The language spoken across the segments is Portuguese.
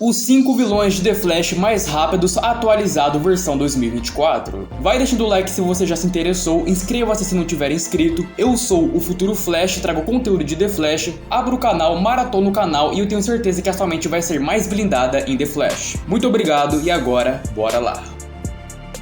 Os 5 vilões de The Flash mais rápidos atualizado versão 2024. Vai deixando o like se você já se interessou, inscreva-se se não tiver inscrito. Eu sou o Futuro Flash, trago conteúdo de The Flash, abro o canal, maratona o canal e eu tenho certeza que a sua mente vai ser mais blindada em The Flash. Muito obrigado e agora, bora lá.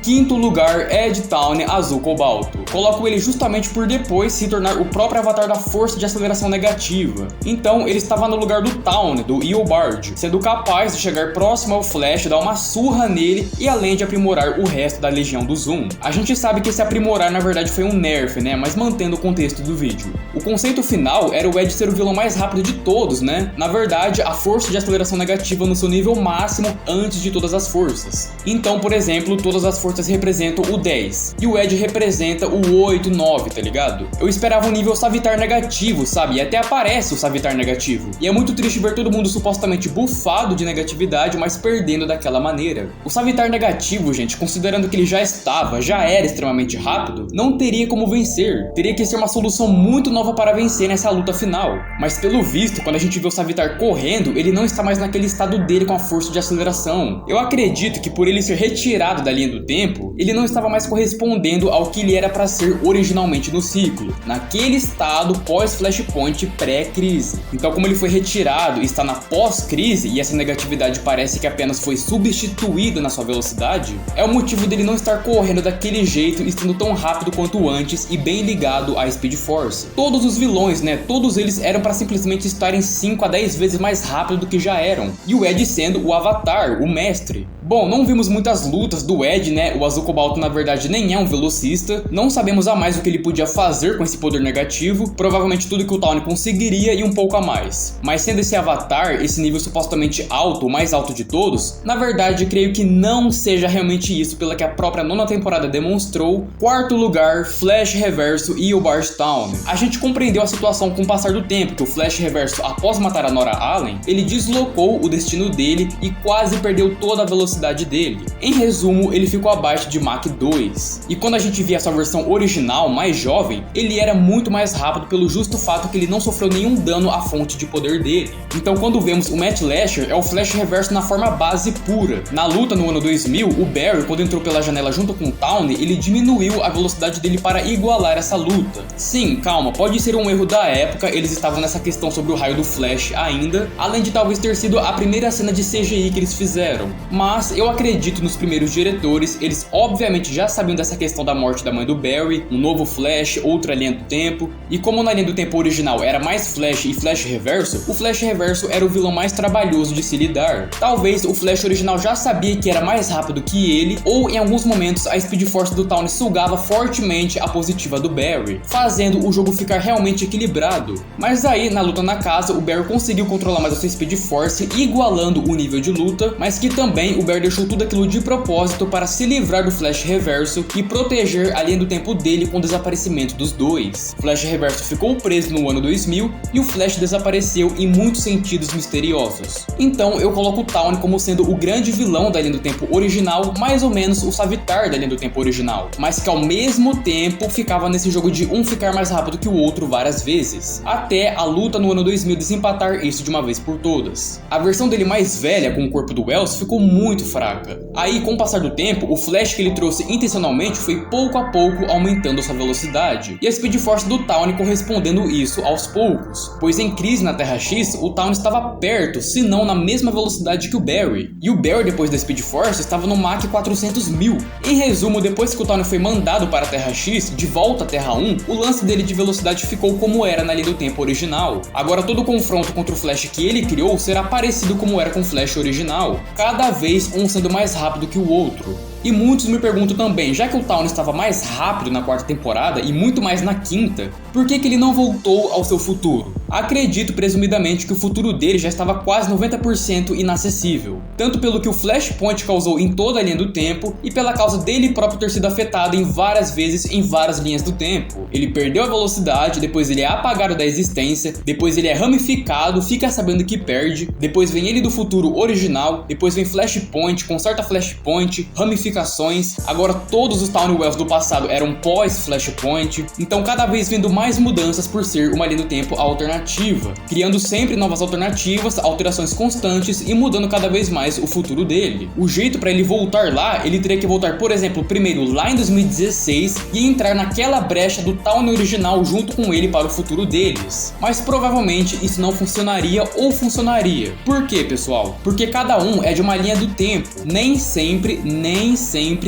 Quinto lugar, Ed Town Azul Cobalto. Coloco ele justamente por depois se tornar o próprio avatar da força de aceleração negativa. Então ele estava no lugar do Town, do Eobard, sendo capaz de chegar próximo ao Flash, dar uma surra nele e além de aprimorar o resto da Legião do Zoom. A gente sabe que esse aprimorar na verdade foi um nerf, né? Mas mantendo o contexto do vídeo. O conceito final era o Ed ser o vilão mais rápido de todos, né? Na verdade, a força de aceleração negativa no seu nível máximo antes de todas as forças. Então, por exemplo, todas as forças representam o 10 e o Ed representa o 8, 9, tá ligado? Eu esperava um nível Savitar negativo, sabe? E até aparece o Savitar negativo. E é muito triste ver todo mundo supostamente bufado de negatividade, mas perdendo daquela maneira. O Savitar negativo, gente, considerando que ele já era extremamente rápido, não teria como vencer. Teria que ser uma solução muito nova para vencer nessa luta final. Mas pelo visto, quando a gente vê o Savitar correndo, ele não está mais naquele estado dele com a força de aceleração. Eu acredito que por ele ser retirado da linha do tempo, ele não estava mais correspondendo ao que ele era para ser originalmente no ciclo, naquele estado pós-Flashpoint pré-crise. Então, como ele foi retirado e está na pós-crise e essa negatividade parece que apenas foi substituída na sua velocidade, é o motivo dele não estar correndo daquele jeito, estando tão rápido quanto antes e bem ligado à Speed Force. Todos os vilões, né, todos eles eram para simplesmente estarem 5 a 10 vezes mais rápido do que já eram, e o Ed sendo o avatar, o mestre. Bom, não vimos muitas lutas do Ed, né? O Azul Cobalto na verdade nem é um velocista. Não sabemos a mais o que ele podia fazer com esse poder negativo. Provavelmente tudo que o Town conseguiria e um pouco a mais. Mas sendo esse avatar, esse nível supostamente alto, o mais alto de todos, na verdade creio que não seja realmente isso, pela que a própria nona temporada demonstrou. Quarto lugar, Flash Reverso e Eobard Town. A gente compreendeu a situação com o passar do tempo, que o Flash Reverso, após matar a Nora Allen, ele deslocou o destino dele e quase perdeu toda a velocidade dele. Em resumo, ele ficou abaixo de Mach 2. E quando a gente via essa versão original, mais jovem, ele era muito mais rápido pelo justo fato que ele não sofreu nenhum dano à fonte de poder dele. Então quando vemos o Matt Lasher, é o Flash Reverso na forma base pura. Na luta no ano 2000, o Barry, quando entrou pela janela junto com o Town, ele diminuiu a velocidade dele para igualar essa luta. Sim, calma, pode ser um erro da época, eles estavam nessa questão sobre o raio do Flash ainda, além de talvez ter sido a primeira cena de CGI que eles fizeram. Mas eu acredito nos primeiros diretores, eles obviamente já sabiam dessa questão da morte da mãe do Barry, um novo Flash, outra linha do tempo, e como na linha do tempo original era mais Flash e Flash Reverso, o Flash Reverso era o vilão mais trabalhoso de se lidar. Talvez o Flash original já sabia que era mais rápido que ele, ou em alguns momentos a Speed Force do Town sugava fortemente a positiva do Barry, fazendo o jogo ficar realmente equilibrado. Mas aí, na luta na casa, o Barry conseguiu controlar mais a sua Speed Force, igualando o nível de luta, mas que também o Barry deixou tudo aquilo de propósito para se livrar do Flash Reverso e proteger a linha do tempo dele com o desaparecimento dos dois. O Flash Reverso ficou preso no ano 2000 e o Flash desapareceu em muitos sentidos misteriosos. Então eu coloco o Town como sendo o grande vilão da linha do tempo original, mais ou menos o Savitar da linha do tempo original, mas que ao mesmo tempo ficava nesse jogo de um ficar mais rápido que o outro várias vezes, até a luta no ano 2000 desempatar isso de uma vez por todas. A versão dele mais velha, com o corpo do Wells, ficou muito fraca. Aí, com o passar do tempo, o Flash que ele trouxe intencionalmente foi pouco a pouco aumentando sua velocidade, e a Speed Force do Town correspondendo isso aos poucos, pois em Crise na Terra X, o Town estava perto, se não na mesma velocidade que o Barry, e o Barry depois da Speed Force estava no Mach 400.000. Em resumo, depois que o Town foi mandado para a Terra X, de volta à Terra 1, o lance dele de velocidade ficou como era na linha do tempo original. Agora todo o confronto contra o Flash que ele criou será parecido como era com o Flash original, cada vez um sendo mais rápido que o outro. E muitos me perguntam também, já que o Town estava mais rápido na quarta temporada e muito mais na quinta, por que ele não voltou ao seu futuro? Acredito presumidamente que o futuro dele já estava quase 90% inacessível, tanto pelo que o Flashpoint causou em toda a linha do tempo e pela causa dele próprio ter sido afetado em várias vezes em várias linhas do tempo. Ele perdeu a velocidade, depois ele é apagado da existência, depois ele é ramificado, fica sabendo que perde, depois vem ele do futuro original, depois vem Flashpoint, conserta Flashpoint, ramifica ramificações, agora todos os Towne Wells do passado eram pós-Flashpoint, então cada vez vendo mais mudanças por ser uma linha do tempo alternativa, criando sempre novas alternativas, alterações constantes e mudando cada vez mais o futuro dele. O jeito para ele voltar lá, ele teria que voltar, por exemplo, primeiro lá em 2016 e entrar naquela brecha do Towne original junto com ele para o futuro deles. Mas provavelmente isso não funcionaria ou funcionaria. Por quê, pessoal? Porque cada um é de uma linha do tempo, nem sempre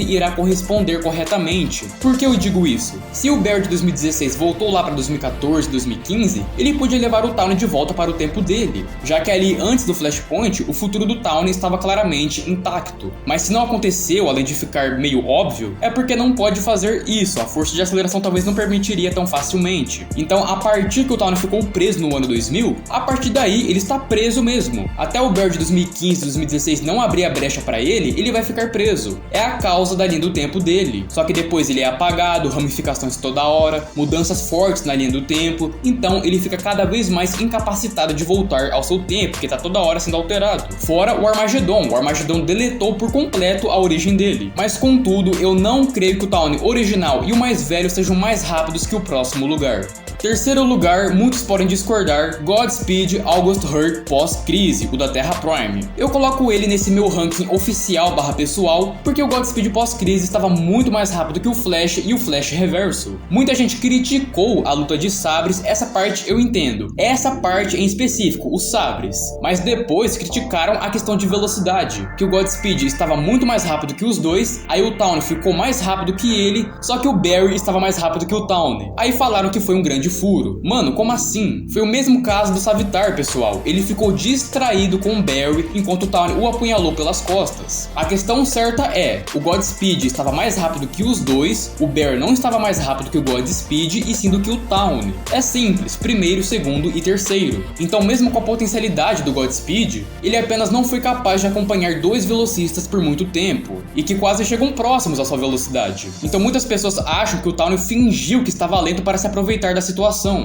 irá corresponder corretamente. Por que eu digo isso? Se o Barry de 2016 voltou lá para 2014, 2015, ele podia levar o Towne de volta para o tempo dele, já que ali antes do Flashpoint, o futuro do Towne estava claramente intacto. Mas se não aconteceu, além de ficar meio óbvio, é porque não pode fazer isso, a força de aceleração talvez não permitiria tão facilmente. Então, a partir que o Towne ficou preso no ano 2000, a partir daí ele está preso mesmo. Até o Barry de 2015, 2016 não abrir a brecha para ele vai ficar preso. É a causa da linha do tempo dele. Só que depois ele é apagado, ramificações toda hora, mudanças fortes na linha do tempo, então ele fica cada vez mais incapacitado de voltar ao seu tempo, porque tá toda hora sendo alterado. Fora o Armageddon deletou por completo a origem dele. Mas contudo, eu não creio que o Towne original e o mais velho sejam mais rápidos que o próximo lugar. Terceiro lugar, muitos podem discordar, Godspeed August Hurt pós-crise, o da Terra Prime. Eu coloco ele nesse meu ranking oficial / pessoal, porque o Godspeed pós-crise estava muito mais rápido que o Flash e o Flash reverso. Muita gente criticou a luta de sabres, essa parte eu entendo. Essa parte em específico, os sabres. Mas depois criticaram a questão de velocidade, que o Godspeed estava muito mais rápido que os dois, aí o Towne ficou mais rápido que ele, só que o Barry estava mais rápido que o Towne. Aí falaram que foi um grande furo. Mano, como assim? Foi o mesmo caso do Savitar, pessoal. Ele ficou distraído com o Barry enquanto o Towne o apunhalou pelas costas. A questão certa é, o Godspeed estava mais rápido que os dois, o Barry não estava mais rápido que o Godspeed e sim do que o Towne. É simples, primeiro, segundo e terceiro. Então mesmo com a potencialidade do Godspeed, ele apenas não foi capaz de acompanhar dois velocistas por muito tempo, e que quase chegam próximos à sua velocidade. Então muitas pessoas acham que o Towne fingiu que estava lento para se aproveitar da situação.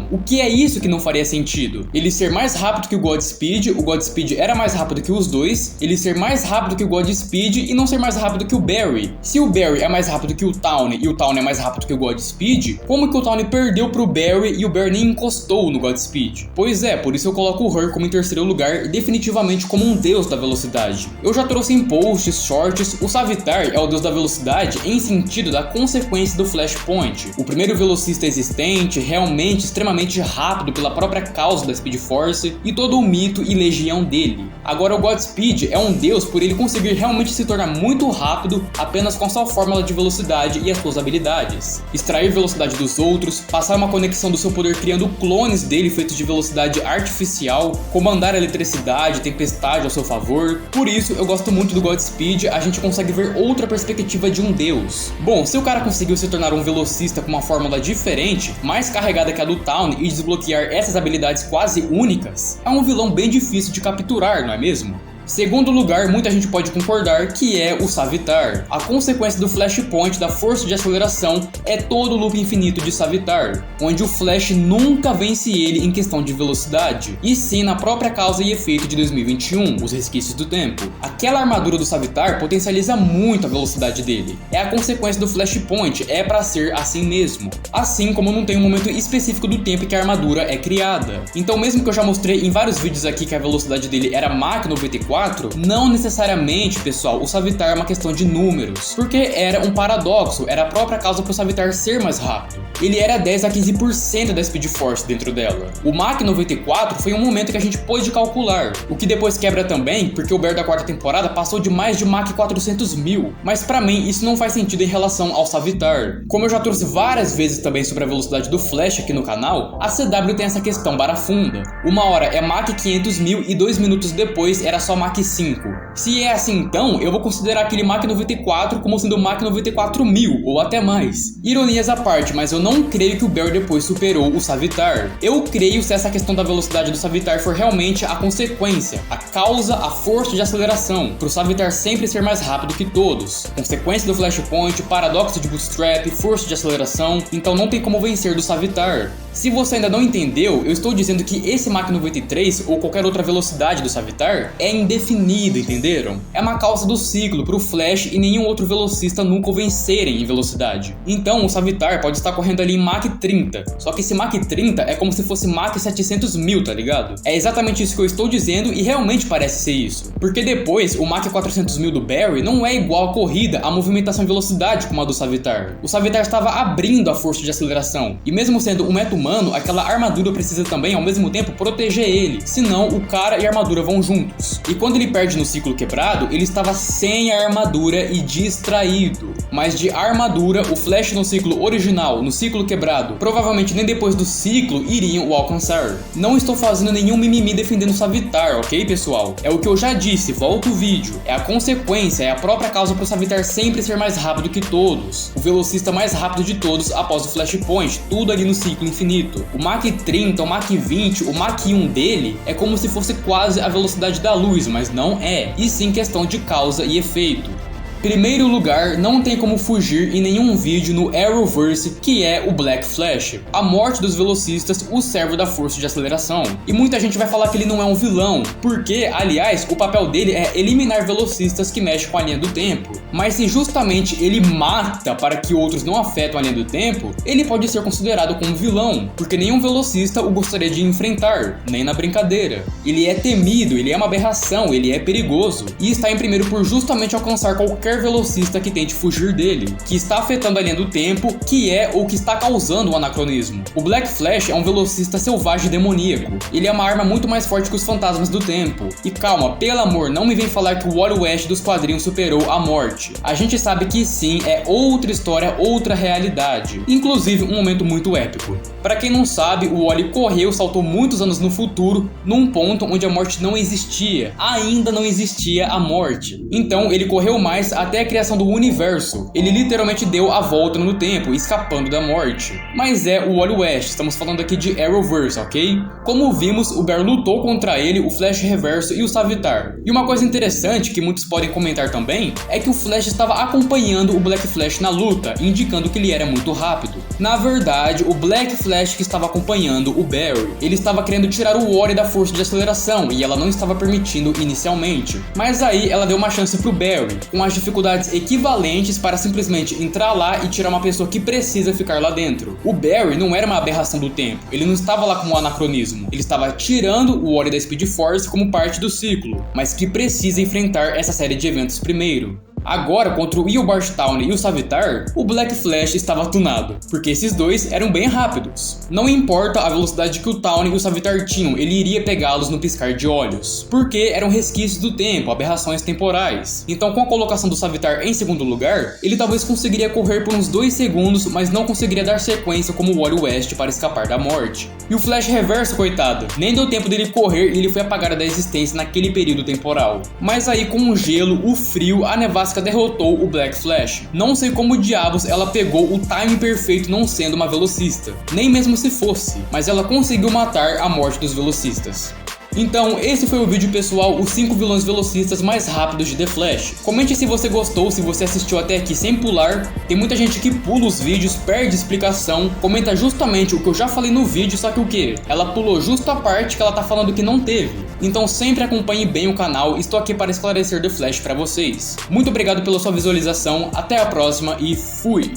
O que é isso que não faria sentido? Ele ser mais rápido que o Godspeed era mais rápido que os dois, ele ser mais rápido que o Godspeed e não ser mais rápido que o Barry. Se o Barry é mais rápido que o Towne e o Towne é mais rápido que o Godspeed, como que o Towne perdeu pro Barry e o Barry nem encostou no Godspeed? Pois é, por isso eu coloco o Hurt como em terceiro lugar, definitivamente como um deus da velocidade. Eu já trouxe em posts, shorts, o Savitar é o deus da velocidade em sentido da consequência do Flashpoint. O primeiro velocista existente, realmente extremamente rápido pela própria causa da Speed Force e todo o mito e legião dele. Agora o Godspeed é um deus por ele conseguir realmente se tornar muito rápido apenas com a sua fórmula de velocidade e as suas habilidades. Extrair velocidade dos outros, passar uma conexão do seu poder criando clones dele feitos de velocidade artificial, comandar a eletricidade, tempestade ao seu favor. Por isso eu gosto muito do Godspeed, a gente consegue ver outra perspectiva de um deus. Bom, se o cara conseguiu se tornar um velocista com uma fórmula diferente, mais carregada que a do Towne e desbloquear essas habilidades quase únicas, é um vilão bem difícil de capturar, não é mesmo? Segundo lugar, muita gente pode concordar que é o Savitar. A consequência do Flashpoint da força de aceleração é todo o loop infinito de Savitar, onde o Flash nunca vence ele em questão de velocidade, e sim na própria causa e efeito de 2021, os resquícios do tempo. Aquela armadura do Savitar potencializa muito a velocidade dele. É a consequência do Flashpoint, é pra ser assim mesmo. Assim como não tem um momento específico do tempo que a armadura é criada. Então mesmo que eu já mostrei em vários vídeos aqui que a velocidade dele era Mach 94, não necessariamente, pessoal, o Savitar é uma questão de números, porque era um paradoxo, era a própria causa para o Savitar ser mais rápido. Ele era 10 a 15% da Speed Force dentro dela. O Mach 94 foi um momento que a gente pôde calcular, o que depois quebra também, porque o Barry da quarta temporada passou de mais de Mach 400.000, mas pra mim isso não faz sentido em relação ao Savitar. Como eu já trouxe várias vezes também sobre a velocidade do Flash aqui no canal, a CW tem essa questão barafunda. Uma hora é Mach 500.000 e 2 minutos depois era só Mach 5. Se é assim então, eu vou considerar aquele Mach 94 como sendo Mach 94.000 ou até mais. Ironias à parte, mas eu não não creio que o Barry depois superou o Savitar. Eu creio se essa questão da velocidade do Savitar for realmente a consequência, a causa, a força de aceleração, pro Savitar sempre ser mais rápido que todos. Consequência do Flashpoint, paradoxo de Bootstrap, força de aceleração, então não tem como vencer do Savitar. Se você ainda não entendeu, eu estou dizendo que esse Mach 93 ou qualquer outra velocidade do Savitar é indefinida, entenderam? É uma causa do ciclo pro Flash e nenhum outro velocista nunca o vencerem em velocidade. Então o Savitar pode estar correndo ali em Mach 30, só que esse Mach 30 é como se fosse Mach 700.000, tá ligado? É exatamente isso que eu estou dizendo e realmente parece ser isso. Porque depois, o Mach 400.000 do Barry não é igual à corrida, à movimentação e velocidade como a do Savitar. O Savitar estava abrindo a força de aceleração, e mesmo sendo um meta-humano, aquela armadura precisa também ao mesmo tempo proteger ele, senão o cara e a armadura vão juntos. E quando ele perde no ciclo quebrado, ele estava sem a armadura e distraído. Mas de armadura, o Flash no ciclo original, no ciclo quebrado, provavelmente nem depois do ciclo iriam o alcançar. Não estou fazendo nenhum mimimi defendendo o Savitar, ok, pessoal? É o que eu já disse, volta o vídeo. É a consequência, é a própria causa para o Savitar sempre ser mais rápido que todos. O velocista mais rápido de todos após o Flashpoint, tudo ali no ciclo infinito. O Mach 30, o Mach 20, o Mach 1 dele é como se fosse quase a velocidade da luz, mas não é. E sim questão de causa e efeito. Primeiro lugar, não tem como fugir em nenhum vídeo no Arrowverse, que é o Black Flash. A morte dos velocistas o serve da força de aceleração. E muita gente vai falar que ele não é um vilão, porque, aliás, o papel dele é eliminar velocistas que mexem com a linha do tempo. Mas se justamente ele mata para que outros não afetem a linha do tempo, ele pode ser considerado como vilão, porque nenhum velocista o gostaria de enfrentar, nem na brincadeira. Ele é temido, ele é uma aberração, ele é perigoso, e está em primeiro por justamente alcançar qualquer velocista que tente fugir dele, que está afetando a linha do tempo, que é ou que está causando o anacronismo. O Black Flash é um velocista selvagem e demoníaco. Ele é uma arma muito mais forte que os fantasmas do tempo. E calma, pelo amor, não me vem falar que o Wally West dos quadrinhos superou a morte. A gente sabe que sim, é outra história, outra realidade. Inclusive um momento muito épico. Para quem não sabe, o Wally correu, saltou muitos anos no futuro, num ponto onde a morte não existia. Ainda não existia a morte. Então ele correu mais até a criação do universo. Ele literalmente deu a volta no tempo, escapando da morte. Mas é o Wally West, estamos falando aqui de Arrowverse, ok? Como vimos, o Barry lutou contra ele, o Flash Reverso e o Savitar. E uma coisa interessante que muitos podem comentar também, é que o Flash estava acompanhando o Black Flash na luta, indicando que ele era muito rápido. Na verdade, o Black Flash que estava acompanhando o Barry, ele estava querendo tirar o Wally da força de aceleração, e ela não estava permitindo inicialmente. Mas aí ela deu uma chance pro Barry, com as dificuldades equivalentes para simplesmente entrar lá e tirar uma pessoa que precisa ficar lá dentro. O Barry não era uma aberração do tempo, ele não estava lá como um anacronismo, ele estava tirando o Wally da Speed Force como parte do ciclo, mas que precisa enfrentar essa série de eventos primeiro. Agora, contra o Eobard Thawne e o Savitar, o Black Flash estava tunado, porque esses dois eram bem rápidos. Não importa a velocidade que o Thawne e o Savitar tinham, ele iria pegá-los no piscar de olhos, porque eram resquícios do tempo, aberrações temporais. Então, com a colocação do Savitar em segundo lugar, ele talvez conseguiria correr por uns 2 segundos, mas não conseguiria dar sequência como o Wally West para escapar da morte. E o Flash Reverso, coitado, nem deu tempo dele correr e ele foi apagado da existência naquele período temporal. Mas aí, com o gelo, o frio, a nevasca derrotou o Black Flash. Não sei como diabos ela pegou o timing perfeito não sendo uma velocista, nem mesmo se fosse, mas ela conseguiu matar a morte dos velocistas. Então, esse foi o vídeo, pessoal, os 5 vilões velocistas mais rápidos de The Flash. Comente se você gostou, se você assistiu até aqui sem pular. Tem muita gente que pula os vídeos, perde explicação, comenta justamente o que eu já falei no vídeo, só que o quê? Ela pulou justo a parte que ela tá falando que não teve. Então sempre acompanhe bem o canal, estou aqui para esclarecer The Flash para vocês. Muito obrigado pela sua visualização, até a próxima e fui!